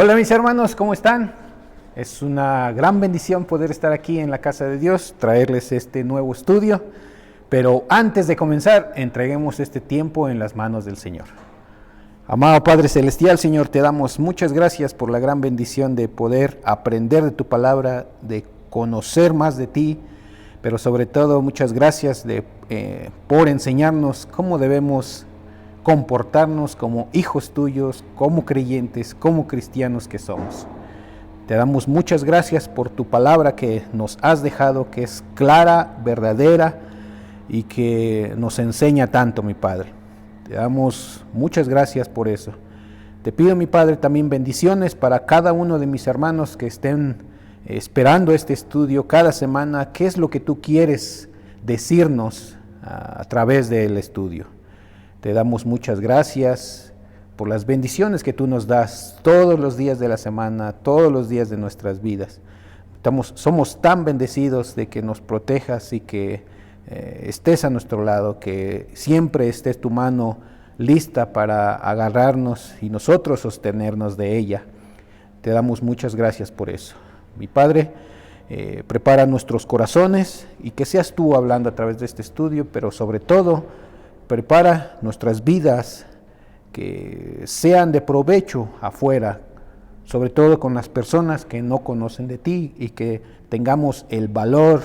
Hola mis hermanos, ¿cómo están? Es una gran bendición poder estar aquí en la casa de Dios, traerles este nuevo estudio, pero antes de comenzar, entreguemos este tiempo en las manos del Señor. Amado Padre Celestial, Señor, te damos muchas gracias por la gran bendición de poder aprender de tu palabra, de conocer más de ti, pero sobre todo muchas gracias por enseñarnos cómo debemos comportarnos como hijos tuyos, como creyentes, como cristianos que somos. Te damos muchas gracias por tu palabra que nos has dejado, que es clara, verdadera y que nos enseña tanto, mi Padre. Te damos muchas gracias por eso. Te pido, mi Padre, también bendiciones para cada uno de mis hermanos que estén esperando este estudio cada semana. ¿Qué es lo que tú quieres decirnos a través del estudio? Te damos muchas gracias por las bendiciones que tú nos das todos los días de la semana, todos los días de nuestras vidas. Somos tan bendecidos de que nos protejas y que estés a nuestro lado, que siempre estés tu mano lista para agarrarnos y nosotros sostenernos de ella. Te damos muchas gracias por eso. Mi Padre, prepara nuestros corazones y que seas tú hablando a través de este estudio, pero sobre todo, prepara nuestras vidas que sean de provecho afuera, sobre todo con las personas que no conocen de ti, y que tengamos el valor,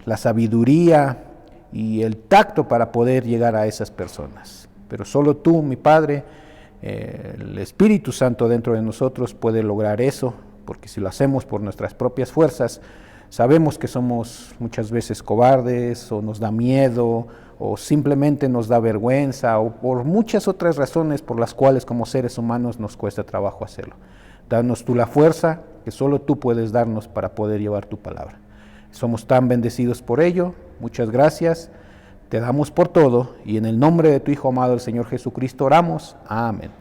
la sabiduría y el tacto para poder llegar a esas personas. Pero solo tú, mi Padre, el Espíritu Santo dentro de nosotros puede lograr eso, porque si lo hacemos por nuestras propias fuerzas, sabemos que somos muchas veces cobardes, o nos da miedo, o simplemente nos da vergüenza, o por muchas otras razones por las cuales como seres humanos nos cuesta trabajo hacerlo. Danos tú la fuerza que solo tú puedes darnos para poder llevar tu palabra. Somos tan bendecidos por ello. Muchas gracias. Te damos por todo, y en el nombre de tu Hijo amado, el Señor Jesucristo, oramos. Amén.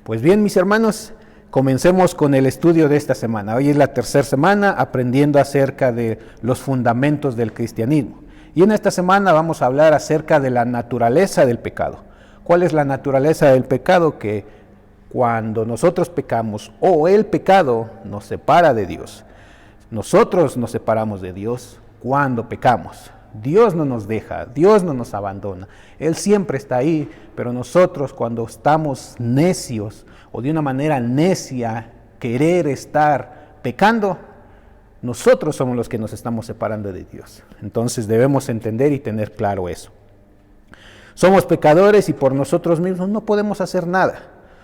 Pues bien, mis hermanos, comencemos con el estudio de esta semana. Hoy es la tercera semana aprendiendo acerca de los fundamentos del cristianismo. Y en esta semana vamos a hablar acerca de la naturaleza del pecado. ¿Cuál es la naturaleza del pecado? Que cuando nosotros pecamos, o el pecado nos separa de Dios. Nosotros nos separamos de Dios cuando pecamos. Dios no nos deja, Dios no nos abandona. Él siempre está ahí, pero nosotros cuando estamos necios, o de una manera necia, querer estar pecando, nosotros somos los que nos estamos separando de Dios. Entonces debemos entender y tener claro eso. Somos pecadores y por nosotros mismos no podemos hacer nada.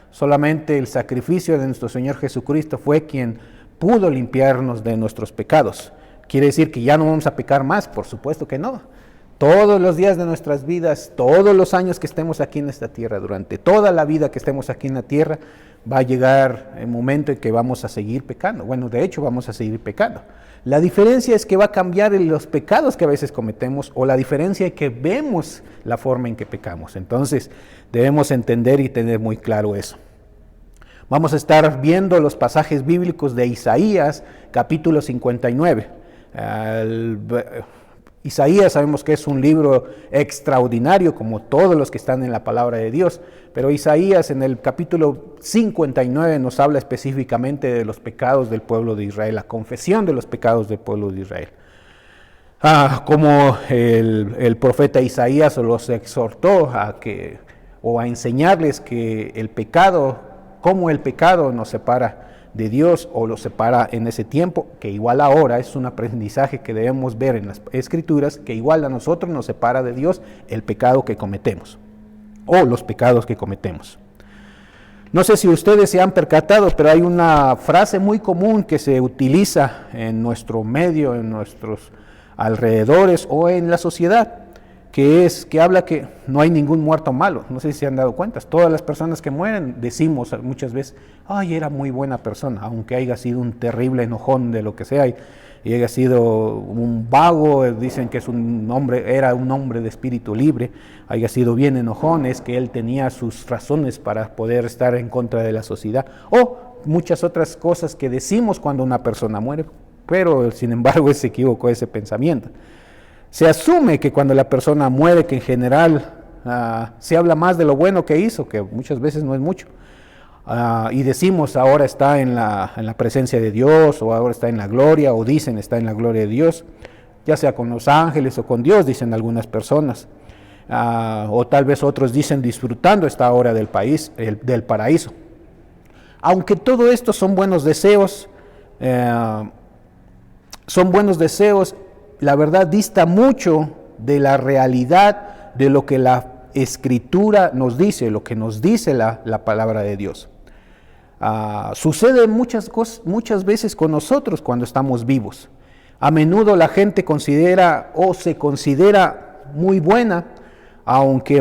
Solamente el sacrificio de nuestro Señor Jesucristo fue quien pudo limpiarnos de nuestros pecados. ¿Quiere decir que ya no vamos a pecar más? Por supuesto que no. Todos los días de nuestras vidas, todos los años que estemos aquí en esta tierra, durante toda la vida que estemos aquí en la tierra, va a llegar el momento en que vamos a seguir pecando. Bueno, de hecho vamos a seguir pecando. La diferencia es que va a cambiar los pecados que a veces cometemos, o la diferencia es que vemos la forma en que pecamos. Entonces debemos entender y tener muy claro eso. Vamos a estar viendo los pasajes bíblicos de Isaías, capítulo 59. Isaías sabemos que es un libro extraordinario, como todos los que están en la palabra de Dios, pero Isaías en el capítulo 59 nos habla específicamente de los pecados del pueblo de Israel, la confesión de los pecados del pueblo de Israel. Como el profeta Isaías los exhortó a enseñarles que el pecado, cómo el pecado nos separa de Dios, o lo separa en ese tiempo, que igual ahora es un aprendizaje que debemos ver en las Escrituras, que igual a nosotros nos separa de Dios el pecado que cometemos, o los pecados que cometemos. No sé si ustedes se han percatado, pero hay una frase muy común que se utiliza en nuestro medio, en nuestros alrededores o en la sociedad, que habla que no hay ningún muerto malo. No sé si se han dado cuenta. Todas las personas que mueren, decimos muchas veces, ay, era muy buena persona, aunque haya sido un terrible enojón de lo que sea, y haya sido un vago, dicen que era un hombre de espíritu libre, haya sido bien enojón, es que él tenía sus razones para poder estar en contra de la sociedad, o muchas otras cosas que decimos cuando una persona muere, pero sin embargo se equivocó ese pensamiento. Se asume que cuando la persona muere, que en general se habla más de lo bueno que hizo, que muchas veces no es mucho. y decimos ahora está en la presencia de Dios, o ahora está en la gloria, o dicen está en la gloria de Dios, ya sea con los ángeles o con Dios, dicen algunas personas. O tal vez otros dicen disfrutando esta hora del paraíso. Aunque todo esto son buenos deseos, la verdad dista mucho de la realidad de lo que la Escritura nos dice, lo que nos dice la palabra de Dios. Sucede muchas veces con nosotros cuando estamos vivos. A menudo la gente considera o se considera muy buena, aunque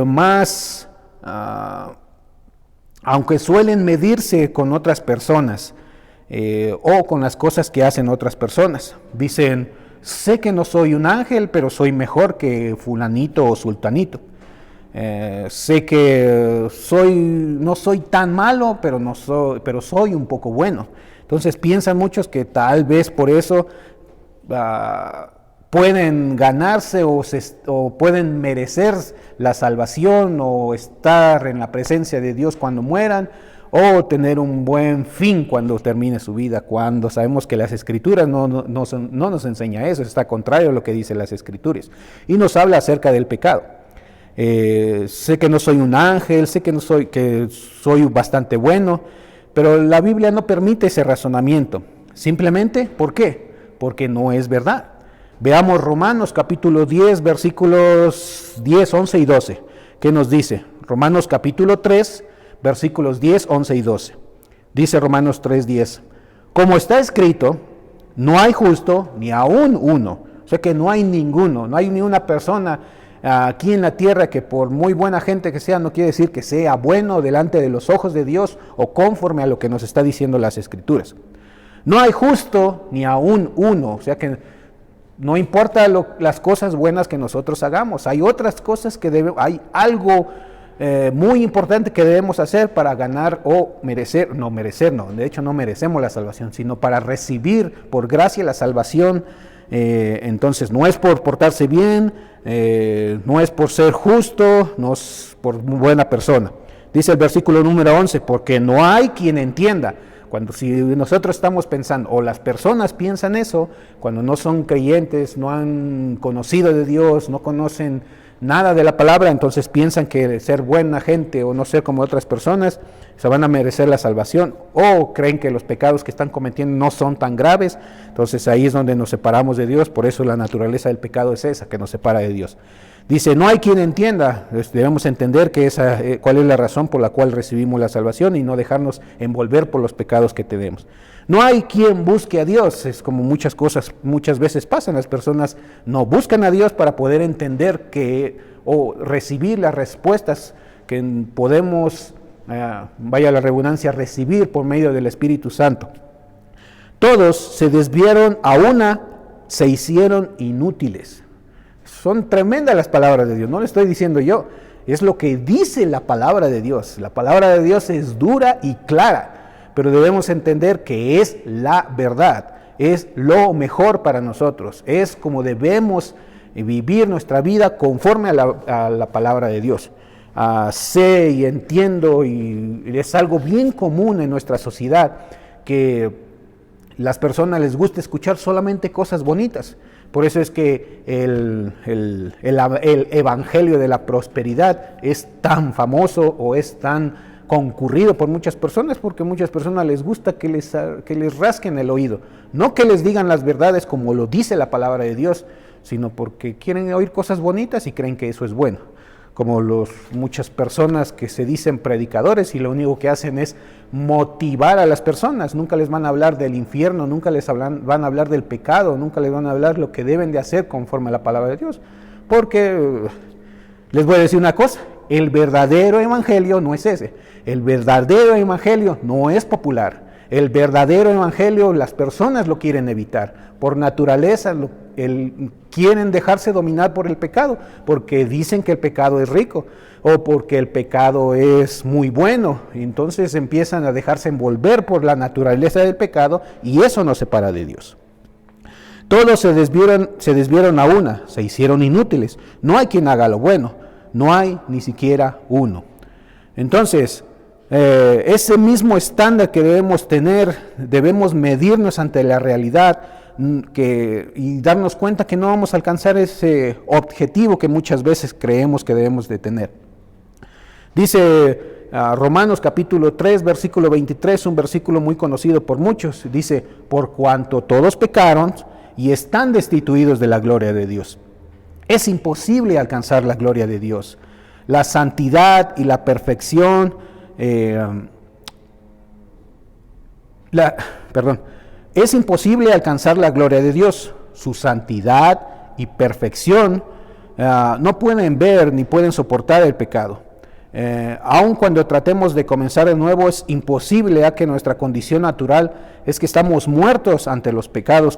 suelen medirse con otras personas o con las cosas que hacen otras personas. Dicen, sé que no soy un ángel, pero soy mejor que fulanito o sultanito. Sé que no soy tan malo, pero soy un poco bueno. Entonces piensan muchos que tal vez por eso pueden ganarse o pueden merecer la salvación o estar en la presencia de Dios cuando mueran, o tener un buen fin cuando termine su vida, cuando sabemos que las Escrituras no nos enseña eso, está contrario a lo que dicen las Escrituras, y nos habla acerca del pecado. Sé que no soy un ángel, sé que soy bastante bueno, pero la Biblia no permite ese razonamiento. Simplemente, ¿por qué? Porque no es verdad. Veamos Romanos capítulo 10, versículos 10, 11 y 12. ¿Qué nos dice? Romanos capítulo 3, versículos 10, 11 y 12. Dice Romanos 3, 10. Como está escrito, no hay justo ni aún uno. O sea que no hay ninguno, no hay ni una persona aquí en la tierra que por muy buena gente que sea, no quiere decir que sea bueno delante de los ojos de Dios o conforme a lo que nos está diciendo las Escrituras. No hay justo ni aún uno, o sea que no importa las cosas buenas que nosotros hagamos, hay otras cosas hay algo muy importante que debemos hacer para ganar o merecer, no, de hecho no merecemos la salvación, sino para recibir por gracia la salvación. Entonces no es por portarse bien, no es por ser justo, no es por buena persona. Dice el versículo número 11, porque no hay quien entienda. Si nosotros estamos pensando, o las personas piensan eso, cuando no son creyentes, no han conocido de Dios, no conocen nada de la palabra, entonces piensan que ser buena gente o no ser como otras personas se van a merecer la salvación, o creen que los pecados que están cometiendo no son tan graves. Entonces ahí es donde nos separamos de Dios. Por eso la naturaleza del pecado es esa, que nos separa de Dios. Dice, no hay quien entienda. Debemos entender cuál es la razón por la cual recibimos la salvación y no dejarnos envolver por los pecados que tenemos. No hay quien busque a Dios. Es como muchas veces pasan. Las personas no buscan a Dios para poder entender o recibir las respuestas que podemos, vaya la redundancia, recibir por medio del Espíritu Santo. Todos se desviaron a una, se hicieron inútiles. Son tremendas las palabras de Dios, no lo estoy diciendo yo, es lo que dice la palabra de Dios. La palabra de Dios es dura y clara, pero debemos entender que es la verdad, es lo mejor para nosotros, es como debemos vivir nuestra vida conforme a la palabra de Dios. Sé y entiendo, y es algo bien común en nuestra sociedad, que las personas les gusta escuchar solamente cosas bonitas. Por eso es que el evangelio de la prosperidad es tan famoso o es tan concurrido por muchas personas, porque a muchas personas les gusta que les rasquen el oído. No que les digan las verdades como lo dice la palabra de Dios, sino porque quieren oír cosas bonitas y creen que eso es bueno. Como muchas personas que se dicen predicadores y lo único que hacen es motivar a las personas. Nunca les van a hablar del infierno, nunca van a hablar del pecado, nunca les van a hablar lo que deben de hacer conforme a la palabra de Dios. Porque les voy a decir una cosa, el verdadero evangelio no es ese. El verdadero evangelio no es popular. El verdadero evangelio las personas lo quieren evitar. Por naturaleza quieren dejarse dominar por el pecado, porque dicen que el pecado es rico o porque el pecado es muy bueno. Entonces empiezan a dejarse envolver por la naturaleza del pecado y eso nos separa de Dios. Todos se desviaron a una, se hicieron inútiles. No hay quien haga lo bueno, no hay ni siquiera uno. Entonces, ese mismo estándar que debemos tener, debemos medirnos ante la realidad y darnos cuenta que no vamos a alcanzar ese objetivo que muchas veces creemos que debemos de tener. Dice Romanos capítulo 3, versículo 23, un versículo muy conocido por muchos. Dice, por cuanto todos pecaron y están destituidos de la gloria de Dios. Es imposible alcanzar la gloria de Dios. La santidad y la perfección, es imposible alcanzar la gloria de Dios. Su santidad y perfección no pueden ver ni pueden soportar el pecado. Aun cuando tratemos de comenzar de nuevo, es imposible, ya que nuestra condición natural es que estamos muertos ante los pecados,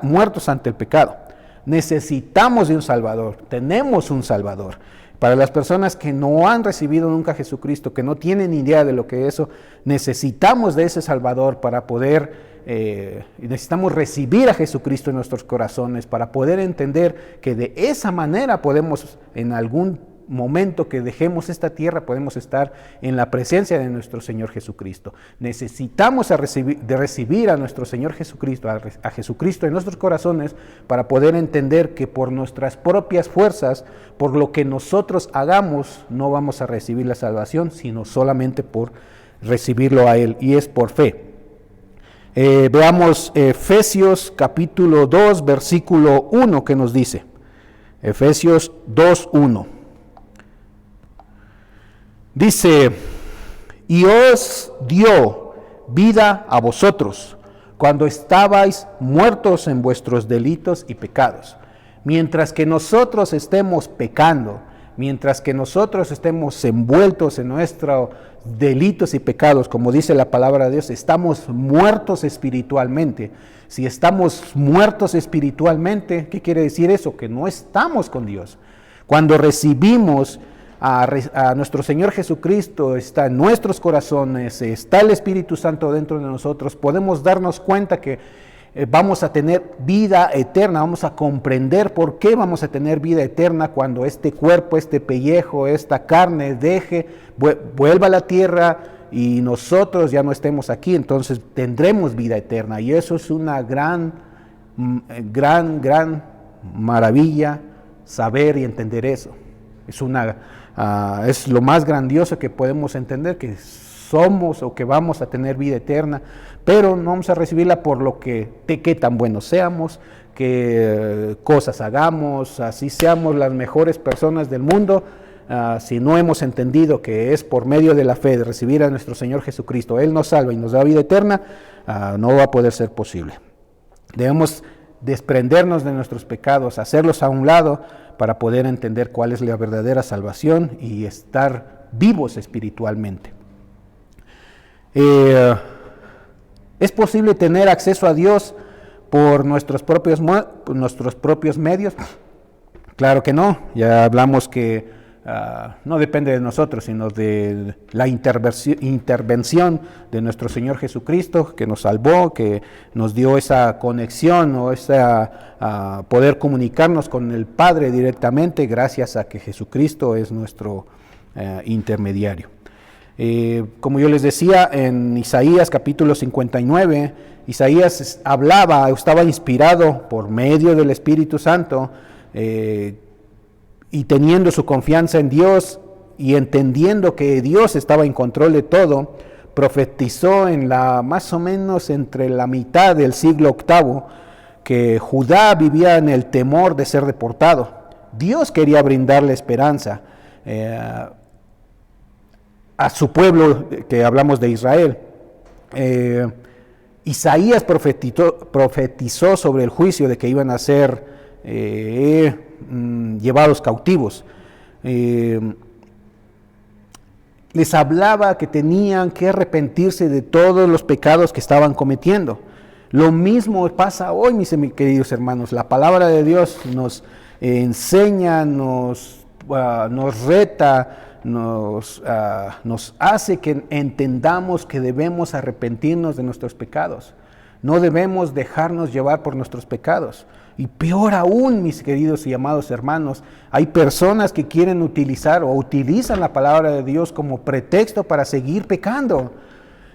muertos ante el pecado. Necesitamos de un Salvador, tenemos un Salvador. Para las personas que no han recibido nunca a Jesucristo, que no tienen idea de lo que es eso, necesitamos de ese Salvador para poder, necesitamos recibir a Jesucristo en nuestros corazones, para poder entender que de esa manera podemos, en algún momento que dejemos esta tierra, podemos estar en la presencia de nuestro Señor Jesucristo. Necesitamos recibir a nuestro Señor Jesucristo, a Jesucristo en nuestros corazones, para poder entender que por nuestras propias fuerzas, por lo que nosotros hagamos, no vamos a recibir la salvación, sino solamente por recibirlo a Él, y es por fe. Veamos Efesios capítulo 2, versículo 1, que nos dice. Efesios 2, 1. Dice, y os dio vida a vosotros cuando estabais muertos en vuestros delitos y pecados. Mientras que nosotros estemos pecando, mientras que nosotros estemos envueltos en nuestros delitos y pecados, como dice la palabra de Dios, estamos muertos espiritualmente. Si estamos muertos espiritualmente, ¿qué quiere decir eso? Que no estamos con Dios. Cuando recibimos a nuestro Señor Jesucristo, está en nuestros corazones, está el Espíritu Santo dentro de nosotros, podemos darnos cuenta que vamos a tener vida eterna, vamos a comprender por qué vamos a tener vida eterna cuando este cuerpo, este pellejo, esta carne vuelva a la tierra y nosotros ya no estemos aquí. Entonces tendremos vida eterna, y eso es una gran maravilla, saber y entender eso. Es lo más grandioso que podemos entender, que somos o que vamos a tener vida eterna, pero no vamos a recibirla por lo que tan buenos seamos, qué cosas hagamos, así seamos las mejores personas del mundo. Si no hemos entendido que es por medio de la fe, de recibir a nuestro Señor Jesucristo, Él nos salva y nos da vida eterna, no va a poder ser posible. Debemos desprendernos de nuestros pecados, hacerlos a un lado, para poder entender cuál es la verdadera salvación y estar vivos espiritualmente. ¿Es posible tener acceso a Dios por nuestros propios medios? Claro que no. Ya hablamos que no depende de nosotros, sino de la intervención de nuestro Señor Jesucristo, que nos salvó, que nos dio esa conexión o esa poder comunicarnos con el Padre directamente, gracias a que Jesucristo es nuestro intermediario. Como yo les decía, en Isaías capítulo 59, Isaías estaba inspirado por medio del Espíritu Santo, y teniendo su confianza en Dios y entendiendo que Dios estaba en control de todo, profetizó más o menos entre la mitad del siglo VIII que Judá vivía en el temor de ser deportado. Dios quería brindarle esperanza a su pueblo, que hablamos de Israel. Isaías profetizó sobre el juicio de que iban a ser llevados cautivos. Les hablaba que tenían que arrepentirse de todos los pecados que estaban cometiendo. Lo mismo pasa hoy, mis queridos hermanos. La palabra de Dios nos enseña, nos reta, nos hace que entendamos que debemos arrepentirnos de nuestros pecados. No debemos dejarnos llevar por nuestros pecados. Y peor aún, mis queridos y amados hermanos, hay personas que quieren utilizar o utilizan la palabra de Dios como pretexto para seguir pecando.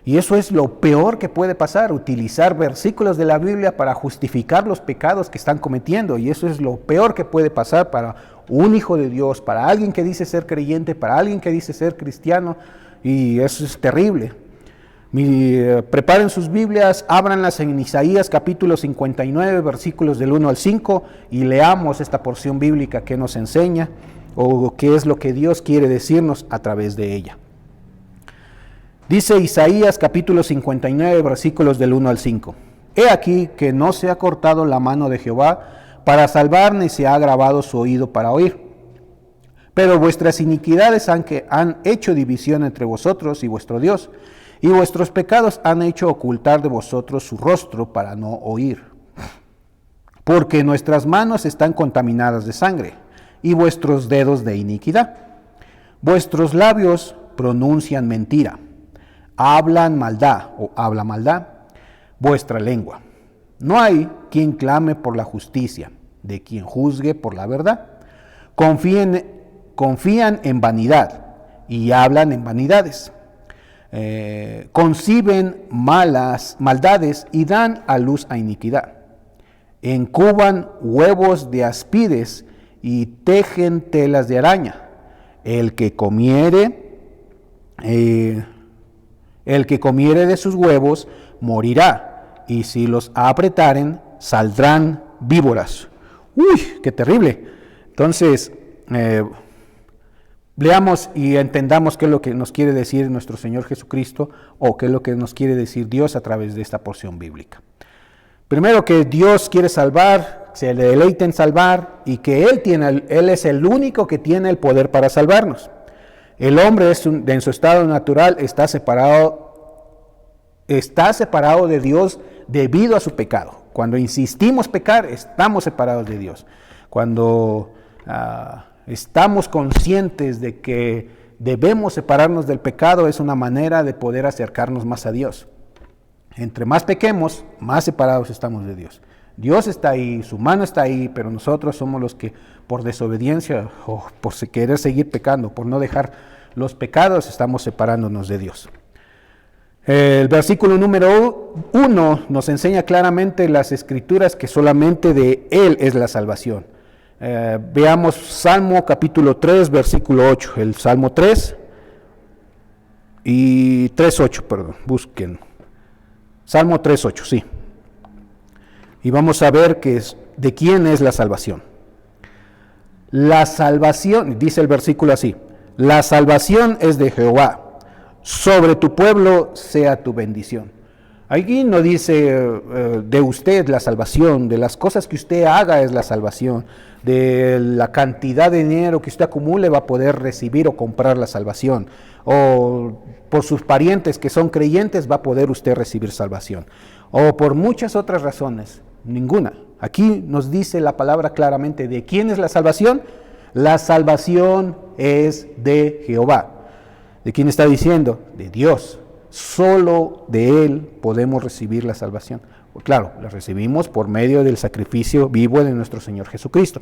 Y eso es lo peor que puede pasar, utilizar versículos de la Biblia para justificar los pecados que están cometiendo. Y eso es lo peor que puede pasar para un hijo de Dios, para alguien que dice ser creyente, para alguien que dice ser cristiano. Y eso es terrible. Preparen sus Biblias, ábranlas en Isaías capítulo 59, versículos del 1 al 5, y leamos esta porción bíblica que nos enseña, o qué es lo que Dios quiere decirnos a través de ella. Dice Isaías capítulo 59, versículos del 1 al 5. He aquí que no se ha cortado la mano de Jehová para salvar, ni se ha agravado su oído para oír. Pero vuestras iniquidades han hecho división entre vosotros y vuestro Dios, y vuestros pecados han hecho ocultar de vosotros su rostro para no oír. Porque nuestras manos están contaminadas de sangre, y vuestros dedos de iniquidad. Vuestros labios pronuncian mentira, hablan maldad o habla maldad, vuestra lengua. No hay quien clame por la justicia, de quien juzgue por la verdad. Confían en vanidad y hablan en vanidades. Conciben maldades y dan a luz a iniquidad. Encuban huevos de áspides y tejen telas de araña. El que comiere de sus huevos morirá, y si los apretaren saldrán víboras. ¡Uy, qué terrible! Entonces, leamos y entendamos qué es lo que nos quiere decir nuestro Señor Jesucristo, o qué es lo que nos quiere decir Dios a través de esta porción bíblica. Primero, que Dios quiere salvar, se le deleita en salvar, y que Él es el único que tiene el poder para salvarnos. El hombre en su estado natural está separado de Dios debido a su pecado. Cuando insistimos pecar, estamos separados de Dios. Cuando estamos conscientes de que debemos separarnos del pecado, es una manera de poder acercarnos más a Dios. Entre más pequemos, más separados estamos de Dios. Dios está ahí, su mano está ahí, pero nosotros somos los que por desobediencia o por querer seguir pecando, por no dejar los pecados, estamos separándonos de Dios. El versículo número 1 nos enseña claramente las Escrituras que solamente de Él es la salvación. Veamos Salmo capítulo 3, versículo 8. El Salmo 3 y 3.8, perdón, busquen. Salmo 3.8, sí. Y vamos a ver de quién es la salvación. La salvación, dice el versículo así: la salvación es de Jehová, sobre tu pueblo sea tu bendición. Aquí no dice de usted la salvación, de las cosas que usted haga es la salvación, de la cantidad de dinero que usted acumule va a poder recibir o comprar la salvación, o por sus parientes que son creyentes va a poder usted recibir salvación, o por muchas otras razones, ninguna. Aquí nos dice la palabra claramente de quién es la salvación. La salvación es de Jehová. ¿De quién está diciendo? De Dios. Solo de Él podemos recibir la salvación. Claro, la recibimos por medio del sacrificio vivo de nuestro Señor Jesucristo.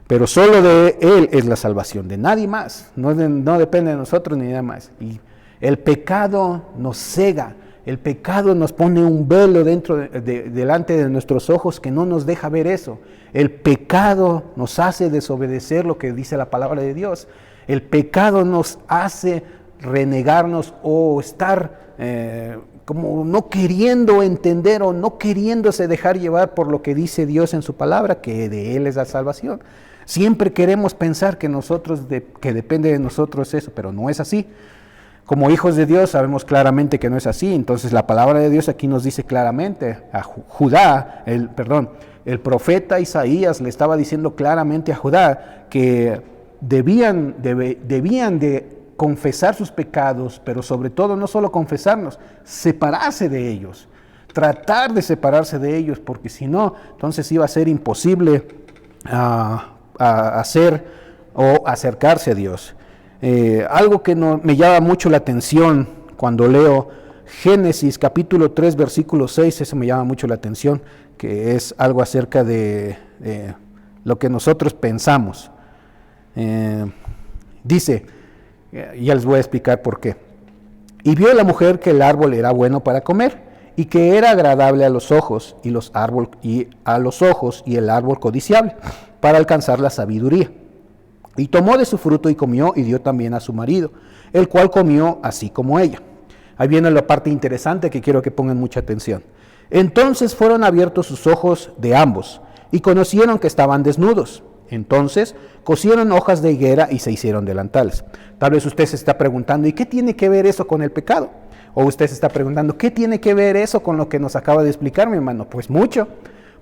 Pero solo de Él es la salvación, de nadie más. No depende de nosotros ni de nada más. Y el pecado nos cega. El pecado nos pone un velo delante de nuestros ojos que no nos deja ver eso. El pecado nos hace desobedecer lo que dice la palabra de Dios. El pecado nos hace renegarnos o estar como no queriendo entender o no queriéndose dejar llevar por lo que dice Dios en su palabra, que de Él es la salvación. Siempre queremos pensar que depende de nosotros eso, pero no es así. Como hijos de Dios sabemos claramente que no es así. Entonces la palabra de Dios aquí nos dice claramente a Judá, el profeta Isaías le estaba diciendo claramente a Judá que debían de confesar sus pecados, pero sobre todo no solo confesarnos, separarse de ellos, tratar de separarse de ellos, porque si no, entonces iba a ser imposible hacer o acercarse a Dios. Algo que me llama mucho la atención cuando leo Génesis capítulo 3, versículo 6, eso me llama mucho la atención, que es algo acerca de lo que nosotros pensamos. Dice, ya les voy a explicar por qué. Y vio la mujer que el árbol era bueno para comer, y que era agradable a los ojos, y el árbol codiciable, para alcanzar la sabiduría. Y tomó de su fruto y comió, y dio también a su marido, el cual comió así como ella. Ahí viene la parte interesante que quiero que pongan mucha atención. Entonces fueron abiertos sus ojos de ambos, y conocieron que estaban desnudos. Entonces cosieron hojas de higuera y se hicieron delantales. Tal vez usted se está preguntando, ¿y qué tiene que ver eso con el pecado? O usted se está preguntando, ¿qué tiene que ver eso con lo que nos acaba de explicar, mi hermano? Pues mucho,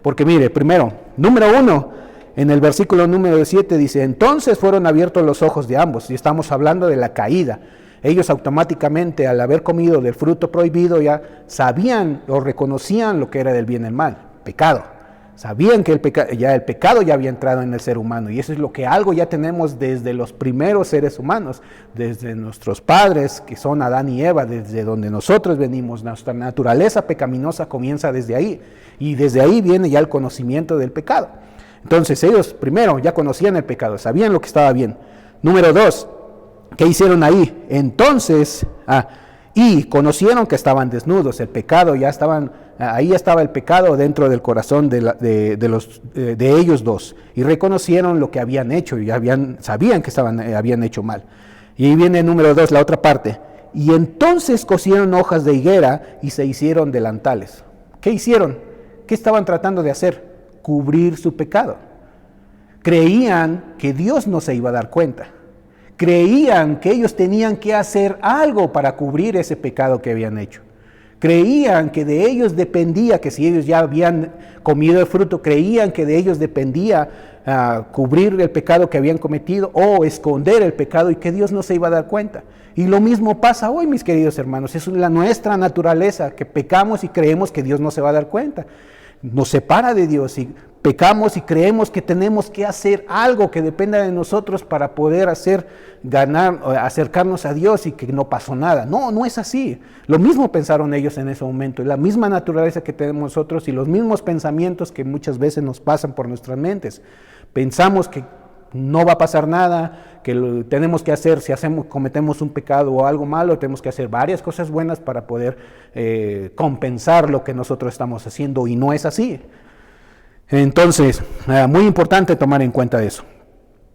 porque mire, primero, número 1, en el versículo número 7 dice, entonces fueron abiertos los ojos de ambos, y estamos hablando de la caída. Ellos automáticamente, al haber comido del fruto prohibido, ya sabían o reconocían lo que era del bien y el mal, pecado. Sabían que el pecado ya había entrado en el ser humano, y eso es lo que algo ya tenemos desde los primeros seres humanos, desde nuestros padres, que son Adán y Eva, desde donde nosotros venimos. Nuestra naturaleza pecaminosa comienza desde ahí, y desde ahí viene ya el conocimiento del pecado. Entonces ellos primero ya conocían el pecado, sabían lo que estaba bien. Número 2, ¿qué hicieron ahí? Entonces, y conocieron que estaban desnudos, el pecado ya estaban, ahí estaba el pecado dentro del corazón de ellos dos, y reconocieron lo que habían hecho, y sabían que habían hecho mal. Y ahí viene el número 2, la otra parte. Y entonces cosieron hojas de higuera y se hicieron delantales. ¿Qué hicieron? ¿Qué estaban tratando de hacer? Cubrir su pecado. Creían que Dios no se iba a dar cuenta. Creían que ellos tenían que hacer algo para cubrir ese pecado que habían hecho. Creían que de ellos dependía, que si ellos ya habían comido el fruto, creían que de ellos dependía cubrir el pecado que habían cometido o esconder el pecado, y que Dios no se iba a dar cuenta. Y lo mismo pasa hoy, mis queridos hermanos. Es nuestra naturaleza, que pecamos y creemos que Dios no se va a dar cuenta. Nos separa de Dios y pecamos y creemos que tenemos que hacer algo que dependa de nosotros para poder acercarnos a Dios, y que no pasó nada. No, no es así. Lo mismo pensaron ellos en ese momento, la misma naturaleza que tenemos nosotros y los mismos pensamientos que muchas veces nos pasan por nuestras mentes. Pensamos que no va a pasar nada, que lo tenemos que hacer, si cometemos un pecado o algo malo, tenemos que hacer varias cosas buenas para poder compensar lo que nosotros estamos haciendo, y no es así. Entonces, muy importante tomar en cuenta eso.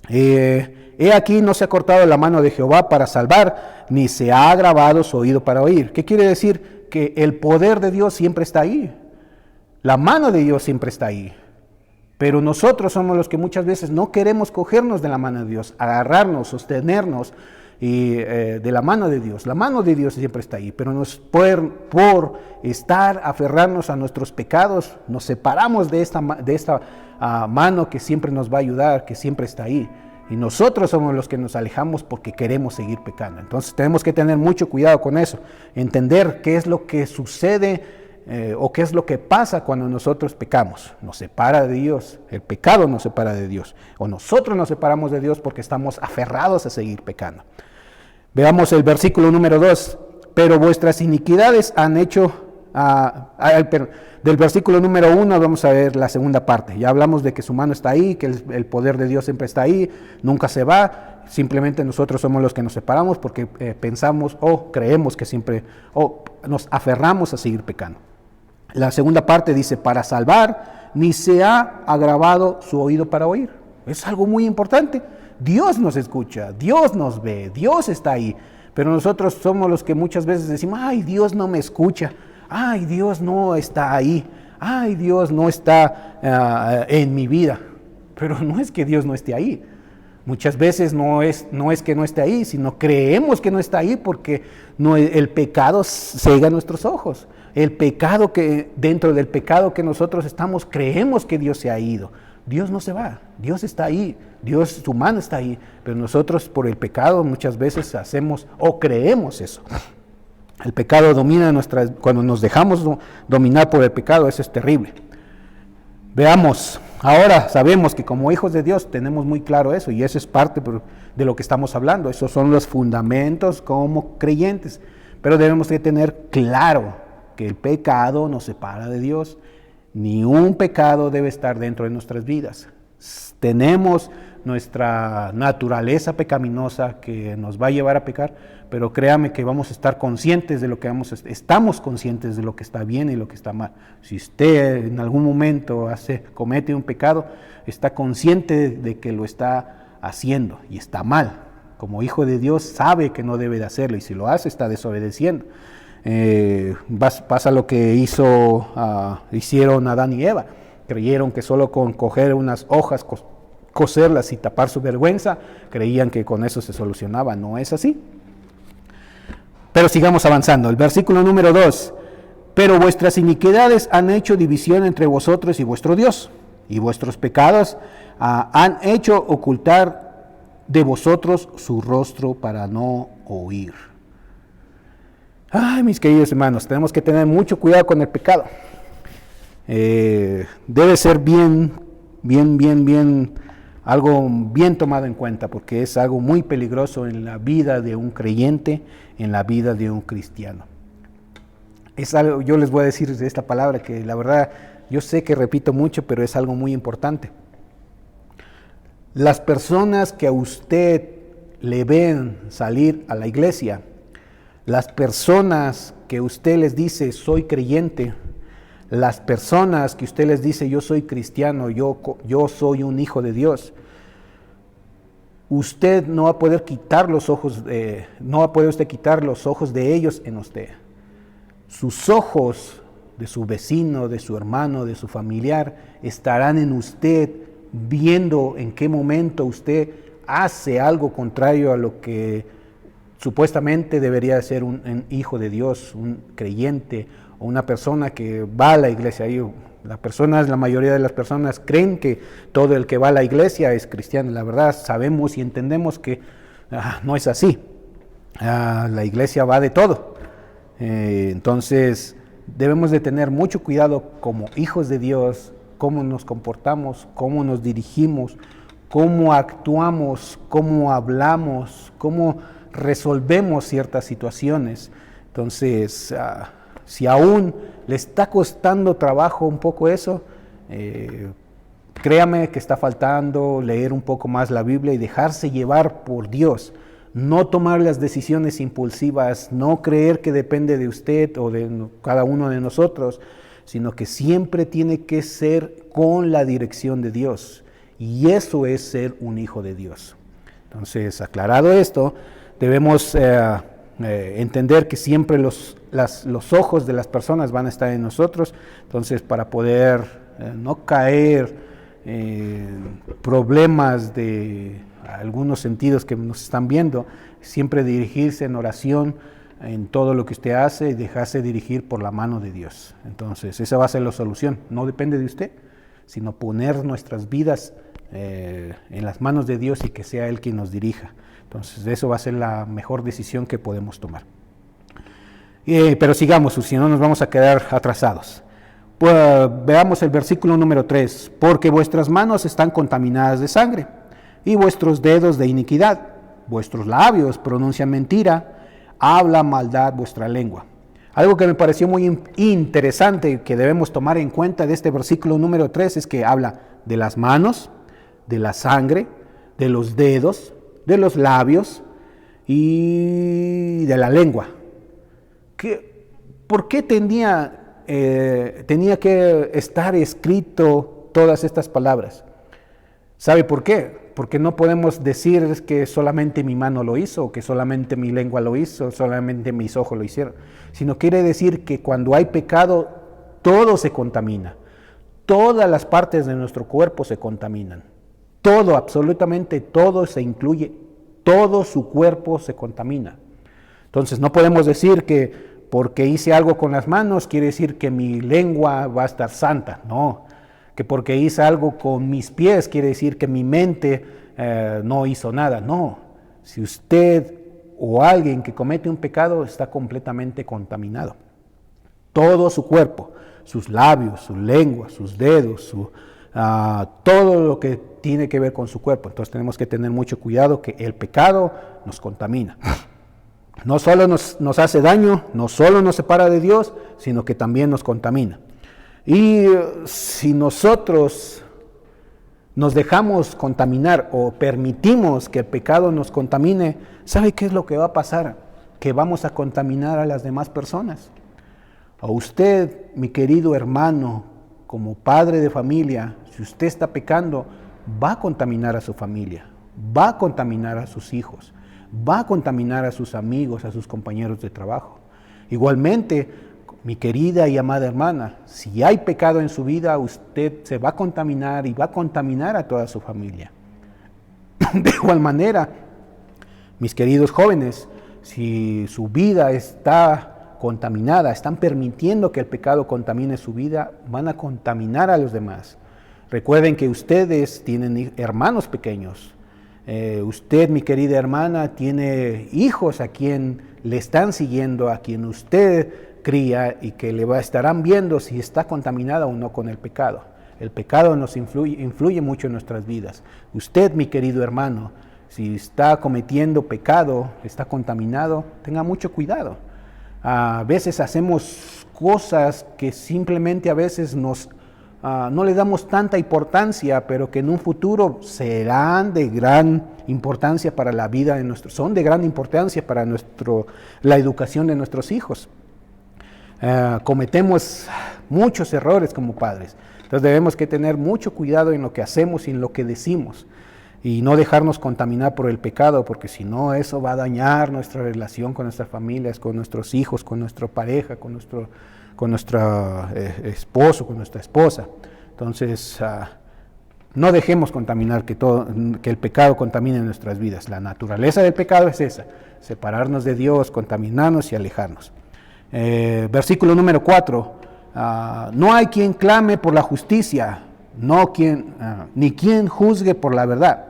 He aquí, no se ha cortado la mano de Jehová para salvar, ni se ha agravado su oído para oír. ¿Qué quiere decir? Que el poder de Dios siempre está ahí. La mano de Dios siempre está ahí. Pero nosotros somos los que muchas veces no queremos cogernos de la mano de Dios, agarrarnos, sostenernos de la mano de Dios. La mano de Dios siempre está ahí, pero por aferrarnos a nuestros pecados, nos separamos de esta mano que siempre nos va a ayudar, que siempre está ahí. Y nosotros somos los que nos alejamos porque queremos seguir pecando. Entonces tenemos que tener mucho cuidado con eso, entender qué es lo que sucede o qué es lo que pasa cuando nosotros pecamos. Nos separa de Dios, el pecado nos separa de Dios, o nosotros nos separamos de Dios porque estamos aferrados a seguir pecando. Veamos el versículo número 2. Pero vuestras iniquidades han hecho, del versículo número 1 vamos a ver la segunda parte. Ya hablamos de que su mano está ahí, que el poder de Dios siempre está ahí, nunca se va. Simplemente nosotros somos los que nos separamos porque pensamos o creemos que siempre, o nos aferramos a seguir pecando. La segunda parte dice, para salvar, ni se ha agravado su oído para oír. Es algo muy importante. Dios nos escucha, Dios nos ve, Dios está ahí. Pero nosotros somos los que muchas veces decimos, ay, Dios no me escucha, ay, Dios no está ahí, ay, Dios no está en mi vida. Pero no es que Dios no esté ahí. Muchas veces no es que no esté ahí, sino creemos que no está ahí porque el pecado cega nuestros ojos. Dentro del pecado que nosotros estamos, creemos que Dios se ha ido. Dios no se va, Dios está ahí, su mano está ahí, pero nosotros por el pecado muchas veces hacemos o creemos eso. El pecado domina cuando nos dejamos dominar por el pecado, eso es terrible. Veamos, ahora sabemos que como hijos de Dios tenemos muy claro eso, y eso es parte de lo que estamos hablando. Esos son los fundamentos como creyentes. Pero debemos de tener claro que el pecado nos separa de Dios. Ni un pecado debe estar dentro de nuestras vidas. Tenemos nuestra naturaleza pecaminosa que nos va a llevar a pecar, pero créame que vamos a estar conscientes de lo que estamos conscientes de lo que está bien y lo que está mal. Si usted en algún momento comete un pecado, está consciente de que lo está haciendo y está mal. Como hijo de Dios sabe que no debe de hacerlo, y si lo hace está desobedeciendo. Pasa lo que hicieron Adán y Eva. Creyeron que solo con coger unas hojas, coserlas y tapar su vergüenza, creían que con eso se solucionaba. No es así. Pero sigamos avanzando. El versículo número 2. Pero vuestras iniquidades han hecho división entre vosotros y vuestro Dios, y vuestros pecados han hecho ocultar de vosotros su rostro para no oír. Ay, mis queridos hermanos, tenemos que tener mucho cuidado con el pecado. Debe ser algo bien tomado en cuenta, porque es algo muy peligroso en la vida de un creyente, en la vida de un cristiano. Es algo, yo les voy a decir esta palabra que la verdad, yo sé que repito mucho, pero es algo muy importante. Las personas que a usted le ven salir a la iglesia, las personas que usted les dice soy creyente, las personas que usted les dice yo soy cristiano, yo soy un hijo de Dios, usted no va a poder quitar los ojos, no va a poder usted quitar los ojos de ellos en usted. Sus ojos de su vecino, de su hermano, de su familiar, estarán en usted, viendo en qué momento usted hace algo contrario a lo que supuestamente debería ser un hijo de Dios, un creyente o una persona que va a la iglesia. La mayoría de las personas creen que todo el que va a la iglesia es cristiano. La verdad sabemos y entendemos que no es así. La iglesia va de todo. Entonces debemos de tener mucho cuidado como hijos de Dios, cómo nos comportamos, cómo nos dirigimos, cómo actuamos, cómo hablamos, cómo resolvemos ciertas situaciones. Entonces, si aún le está costando trabajo un poco eso, créame que está faltando leer un poco más la Biblia y dejarse llevar por Dios. No tomar las decisiones impulsivas, no creer que depende de usted o de cada uno de nosotros, sino que siempre tiene que ser con la dirección de Dios. Y eso es ser un hijo de Dios. Entonces, aclarado esto, debemos entender que siempre los ojos de las personas van a estar en nosotros. Entonces, para poder no caer en problemas de algunos sentidos que nos están viendo, siempre dirigirse en oración en todo lo que usted hace y dejarse dirigir por la mano de Dios. Entonces, esa va a ser la solución. No depende de usted, sino poner nuestras vidas en las manos de Dios y que sea Él quien nos dirija. Entonces, eso va a ser la mejor decisión que podemos tomar. Pero sigamos, si no nos vamos a quedar atrasados. Pues, veamos el versículo número 3. Porque vuestras manos están contaminadas de sangre y vuestros dedos de iniquidad. Vuestros labios pronuncian mentira, habla maldad vuestra lengua. Algo que me pareció muy interesante que debemos tomar en cuenta de este versículo número 3 es que habla de las manos, de la sangre, de los dedos, de los labios y de la lengua. ¿Por qué tenía que estar escrito todas estas palabras? ¿Sabe por qué? Porque no podemos decir que solamente mi mano lo hizo, que solamente mi lengua lo hizo, solamente mis ojos lo hicieron, sino quiere decir que cuando hay pecado, todo se contamina, todas las partes de nuestro cuerpo se contaminan, todo, absolutamente todo se incluye, todo su cuerpo se contamina. Entonces no podemos decir que porque hice algo con las manos, quiere decir que mi lengua va a estar santa, no. Que porque hice algo con mis pies, quiere decir que mi mente no hizo nada, no. Si usted o alguien que comete un pecado está completamente contaminado. Todo su cuerpo, sus labios, su lengua, sus dedos, todo lo que tiene que ver con su cuerpo. Entonces tenemos que tener mucho cuidado que el pecado nos contamina. no solo nos hace daño, no solo nos separa de Dios, sino que también nos contamina. Y si nosotros nos dejamos contaminar o permitimos que el pecado nos contamine, ¿sabe qué es lo que va a pasar? Que vamos a contaminar a las demás personas. A usted, mi querido hermano, como padre de familia, si usted está pecando, va a contaminar a su familia, va a contaminar a sus hijos, va a contaminar a sus amigos, a sus compañeros de trabajo. Igualmente, mi querida y amada hermana, si hay pecado en su vida, usted se va a contaminar y va a contaminar a toda su familia. De igual manera, mis queridos jóvenes, si su vida está contaminada, están permitiendo que el pecado contamine su vida, van a contaminar a los demás. Recuerden que ustedes tienen hermanos pequeños. Usted, mi querida hermana, tiene hijos a quien le están siguiendo, a quien usted cría y que estarán viendo si está contaminada o no con el pecado. El pecado nos influye mucho en nuestras vidas. Usted, mi querido hermano, si está cometiendo pecado, está contaminado, tenga mucho cuidado. A veces hacemos cosas que simplemente a veces no le damos tanta importancia, pero que en un futuro serán de gran importancia para la vida de son de gran importancia para la educación de nuestros hijos. Cometemos muchos errores como padres, entonces debemos que tener mucho cuidado en lo que hacemos y en lo que decimos y no dejarnos contaminar por el pecado, porque si no eso va a dañar nuestra relación con nuestras familias, con nuestros hijos, con nuestra pareja, con nuestro esposo, con nuestra esposa. Entonces no dejemos contaminar que el pecado contamine nuestras vidas. La naturaleza del pecado es esa: separarnos de Dios, contaminarnos y alejarnos. Versículo número 4, no hay quien clame por la justicia, ni quien juzgue por la verdad.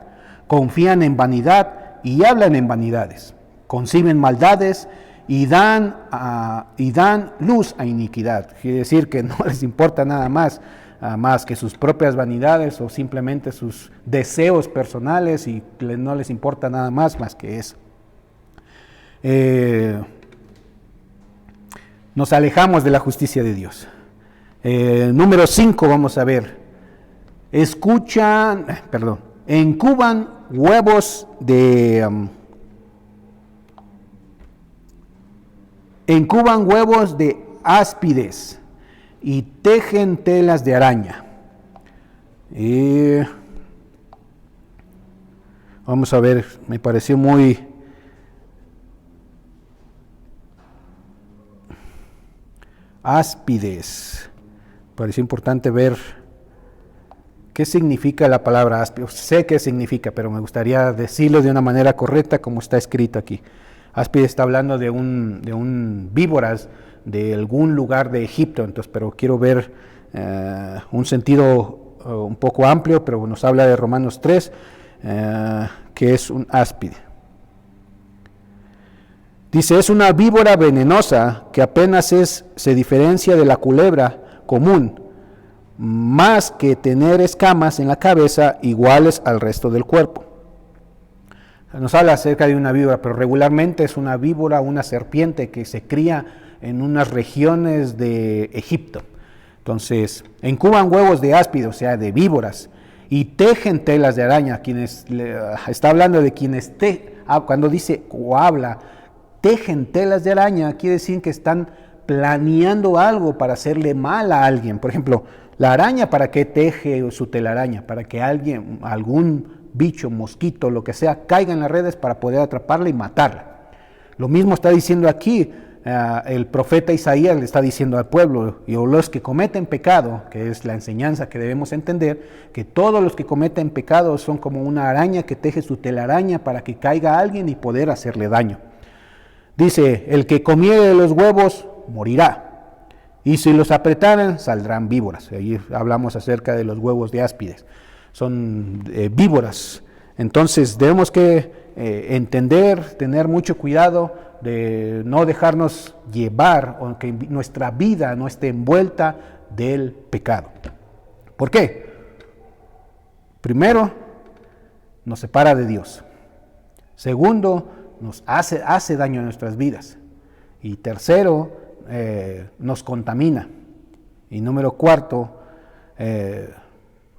Confían en vanidad y hablan en vanidades, conciben maldades y dan luz a iniquidad. Quiere decir que no les importa nada más que sus propias vanidades o simplemente sus deseos personales, y no les importa nada más que eso. Nos alejamos de la justicia de Dios. Número 5, vamos a ver. Encuban huevos de áspides y tejen telas de araña. Vamos a ver, me pareció muy áspides. Pareció importante ver qué significa la palabra áspide. Sé qué significa, pero me gustaría decirlo de una manera correcta como está escrito aquí. Áspide está hablando de un víboras de algún lugar de Egipto, entonces, pero quiero ver un sentido un poco amplio, pero nos habla de Romanos 3, que es un áspide. Dice, es una víbora venenosa que apenas se diferencia de la culebra común, más que tener escamas en la cabeza iguales al resto del cuerpo. Nos habla acerca de una víbora, pero regularmente es una víbora, una serpiente que se cría en unas regiones de Egipto. Entonces, incuban huevos de áspide, o sea, de víboras, y tejen telas de araña. Está hablando de quienes cuando dice o habla, tejen telas de araña, quiere decir que están planeando algo para hacerle mal a alguien. Por ejemplo, la araña, ¿para qué teje su telaraña? Para que algún bicho, mosquito, lo que sea, caiga en las redes para poder atraparla y matarla. Lo mismo está diciendo aquí el profeta Isaías, le está diciendo al pueblo, y los que cometen pecado, que es la enseñanza que debemos entender, que todos los que cometen pecado son como una araña que teje su telaraña para que caiga alguien y poder hacerle daño. Dice, el que comiere de los huevos morirá, y si los apretaran saldrán víboras. Ahí hablamos acerca de los huevos de áspides, son víboras. Entonces debemos que entender, tener mucho cuidado de no dejarnos llevar, o que nuestra vida no esté envuelta del pecado. ¿Por qué? Primero, nos separa de Dios. Segundo, nos hace daño a nuestras vidas. Y tercero, nos contamina. Y número cuarto,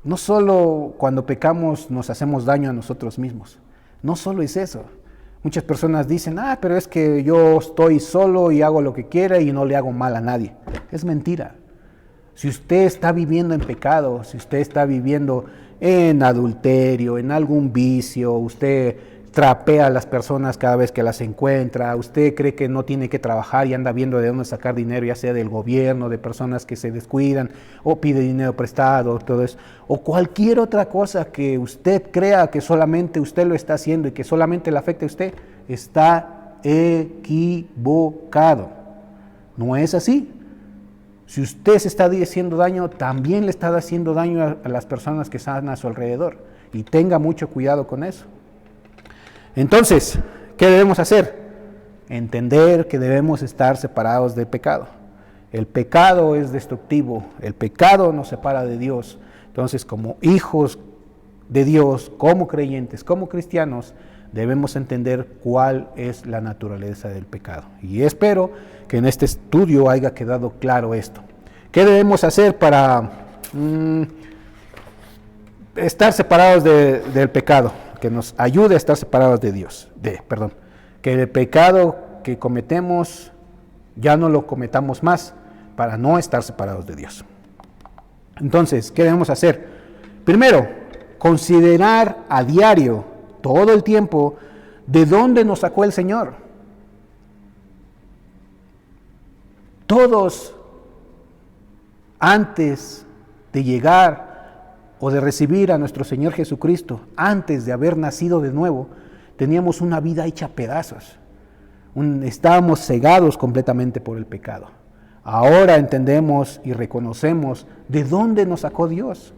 no solo cuando pecamos nos hacemos daño a nosotros mismos. No solo es eso. Muchas personas dicen, pero es que yo estoy solo y hago lo que quiera y no le hago mal a nadie. Es mentira. Si usted está viviendo en pecado, si usted está viviendo en adulterio, en algún vicio, usted trapea a las personas cada vez que las encuentra, usted cree que no tiene que trabajar y anda viendo de dónde sacar dinero, ya sea del gobierno, de personas que se descuidan, o pide dinero prestado, todo eso, o cualquier otra cosa que usted crea que solamente usted lo está haciendo y que solamente le afecta a usted, está equivocado. No es así. Si usted se está haciendo daño, también le está haciendo daño a las personas que están a su alrededor, y tenga mucho cuidado con eso. Entonces, ¿qué debemos hacer? Entender que debemos estar separados del pecado. El pecado es destructivo, el pecado nos separa de Dios. Entonces, como hijos de Dios, como creyentes, como cristianos, debemos entender cuál es la naturaleza del pecado. Y espero que en este estudio haya quedado claro esto. ¿Qué debemos hacer para estar separados del pecado? Que nos ayude a estar separados de Dios, que el pecado que cometemos ya no lo cometamos más para no estar separados de Dios. Entonces, ¿qué debemos hacer? Primero, considerar a diario, todo el tiempo, de dónde nos sacó el Señor. Todos, antes de llegar o de recibir a nuestro Señor Jesucristo, antes de haber nacido de nuevo, teníamos una vida hecha pedazos. Estábamos cegados completamente por el pecado. Ahora entendemos y reconocemos de dónde nos sacó Dios,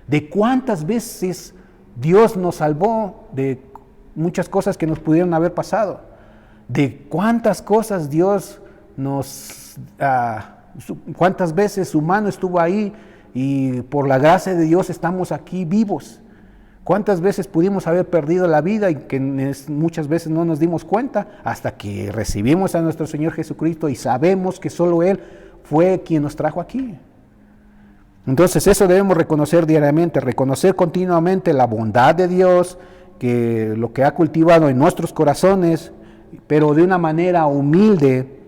de cuántas veces Dios nos salvó de muchas cosas que nos pudieron haber pasado, de cuántas cosas Dios cuántas veces su mano estuvo ahí y por la gracia de Dios estamos aquí vivos. ¿Cuántas veces pudimos haber perdido la vida y que muchas veces no nos dimos cuenta hasta que recibimos a nuestro Señor Jesucristo y sabemos que solo Él fue quien nos trajo aquí? Entonces eso debemos reconocer diariamente, reconocer continuamente la bondad de Dios, que lo que ha cultivado en nuestros corazones, pero de una manera humilde,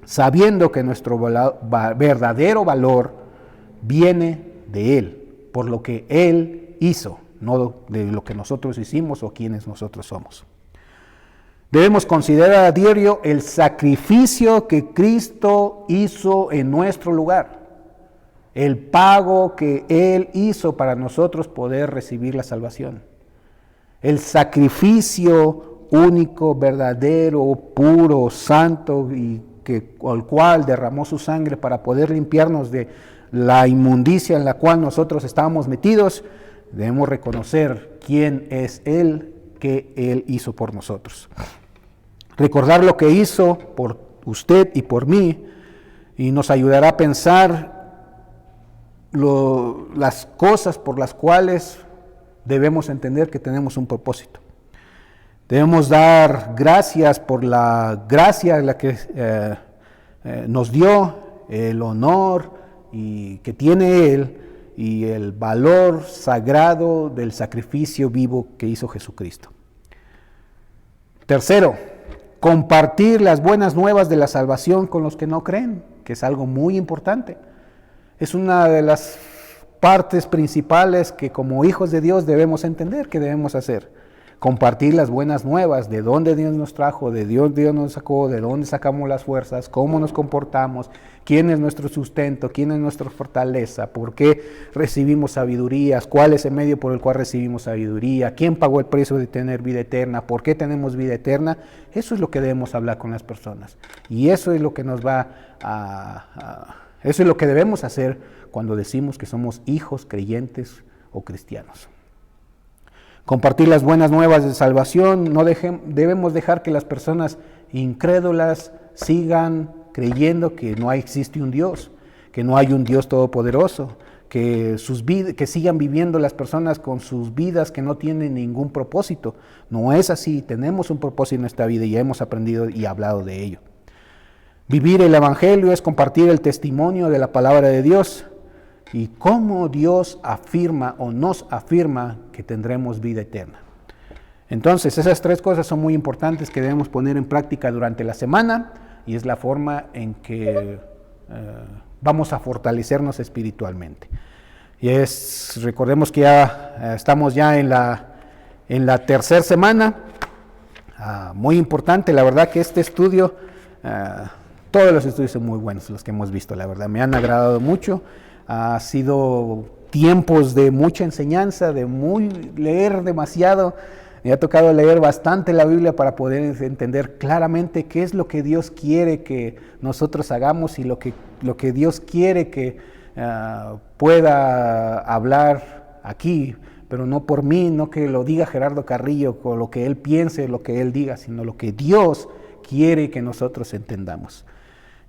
sabiendo que nuestro verdadero valor viene de Él, por lo que Él hizo, no de lo que nosotros hicimos o quienes nosotros somos. Debemos considerar a diario el sacrificio que Cristo hizo en nuestro lugar, el pago que Él hizo para nosotros poder recibir la salvación, el sacrificio único, verdadero, puro, santo, y al cual derramó su sangre para poder limpiarnos de la inmundicia en la cual nosotros estábamos metidos. Debemos reconocer quién es Él, que Él hizo por nosotros. Recordar lo que hizo por usted y por mí, y nos ayudará a pensar las cosas por las cuales debemos entender que tenemos un propósito. Debemos dar gracias por la gracia la que nos dio, el honor y que tiene Él, y el valor sagrado del sacrificio vivo que hizo Jesucristo. Tercero, compartir las buenas nuevas de la salvación con los que no creen, que es algo muy importante. Es una de las partes principales que como hijos de Dios debemos entender que debemos hacer. Compartir las buenas nuevas, de dónde Dios nos trajo, de Dios nos sacó, de dónde sacamos las fuerzas, cómo nos comportamos, quién es nuestro sustento, quién es nuestra fortaleza, por qué recibimos sabiduría, cuál es el medio por el cual recibimos sabiduría, quién pagó el precio de tener vida eterna, por qué tenemos vida eterna. Eso es lo que debemos hablar con las personas, y eso es lo que eso es lo que debemos hacer cuando decimos que somos hijos creyentes o cristianos. Compartir las buenas nuevas de salvación. Debemos dejar que las personas incrédulas sigan creyendo que no existe un Dios, que no hay un Dios todopoderoso, que que sigan viviendo las personas con sus vidas que no tienen ningún propósito. No es así, tenemos un propósito en esta vida y hemos aprendido y hablado de ello. Vivir el Evangelio es compartir el testimonio de la palabra de Dios y cómo Dios afirma o nos afirma que tendremos vida eterna. Entonces, esas tres cosas son muy importantes que debemos poner en práctica durante la semana y es la forma en que vamos a fortalecernos espiritualmente. Y recordemos que ya estamos ya en la tercera semana, muy importante, la verdad que este estudio, todos los estudios son muy buenos, los que hemos visto, la verdad, me han agradado mucho, ha sido tiempos de mucha enseñanza, de leer demasiado. Me ha tocado leer bastante la Biblia para poder entender claramente qué es lo que Dios quiere que nosotros hagamos y lo que Dios quiere que pueda hablar aquí, pero no por mí, no que lo diga Gerardo Carrillo con lo que él piense, lo que él diga, sino lo que Dios quiere que nosotros entendamos.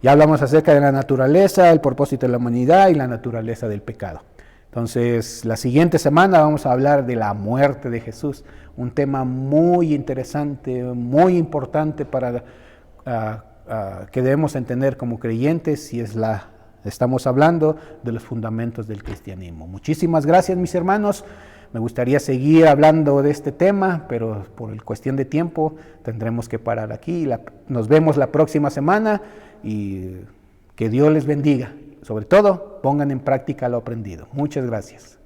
Ya hablamos acerca de la naturaleza, el propósito de la humanidad y la naturaleza del pecado. Entonces, la siguiente semana vamos a hablar de la muerte de Jesús, un tema muy interesante, muy importante para que debemos entender como creyentes y estamos hablando de los fundamentos del cristianismo. Muchísimas gracias, mis hermanos. Me gustaría seguir hablando de este tema, pero por cuestión de tiempo tendremos que parar aquí. Nos vemos la próxima semana y que Dios les bendiga. Sobre todo, pongan en práctica lo aprendido. Muchas gracias.